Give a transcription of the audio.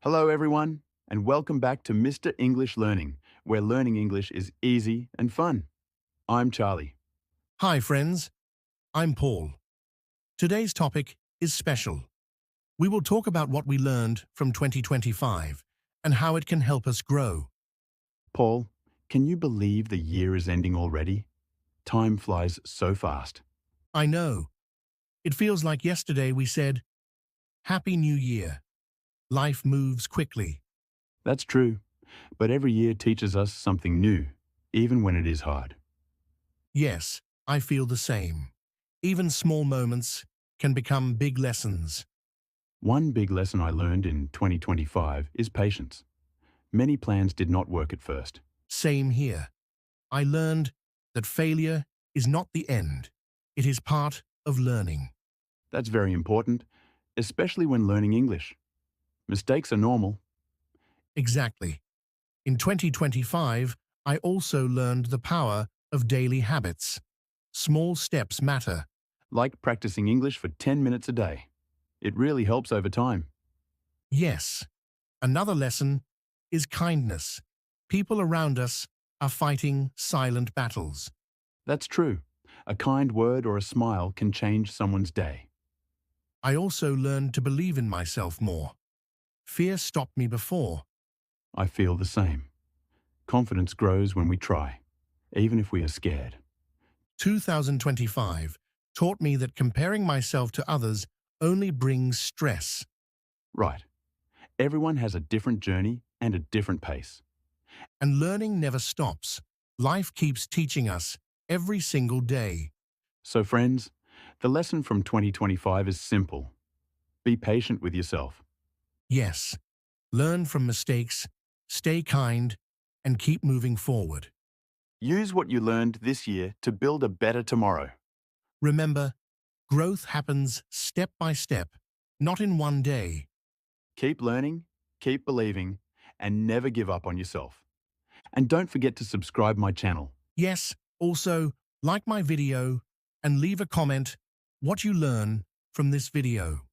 Hello, everyone, and welcome back to Mr. English Learning, where learning English is easy and fun. I'm Charlie. Hi, friends. I'm Paul. Today's topic is special. We will talk about what we learned from 2025 and how it can help us grow. Paul, can you believe the year is ending already? Time flies so fast. I know. It feels like yesterday we said, Happy New Year. Life moves quickly. That's true, but every year teaches us something new, even when it is hard. Yes, I feel the same. Even small moments can become big lessons. One big lesson I learned in 2025 is patience. Many plans did not work at first. Same here. I learned that failure is not the end. It is part of learning. That's very important, especially when learning English. Mistakes are normal. Exactly. In 2025, I also learned the power of daily habits. Small steps matter. Like practicing English for 10 minutes a day. It really helps over time. Yes. Another lesson is kindness. People around us are fighting silent battles. That's true. A kind word or a smile can change someone's day. I also learned to believe in myself more. Fear stopped me before. I feel the same. Confidence grows when we try, even if we are scared. 2025 taught me that comparing myself to others only brings stress. Right. Everyone has a different journey and a different pace. And learning never stops. Life keeps teaching us every single day. So, friends, the lesson from 2025 is simple. Be patient with yourself. Yes, learn from mistakes, stay kind, and keep moving forward. Use what you learned this year to build a better tomorrow. Remember, growth happens step by step, not in one day. Keep learning, keep believing, and never give up on yourself. And don't forget to subscribe my channel. Yes, also, like my video and leave a comment what you learn from this video.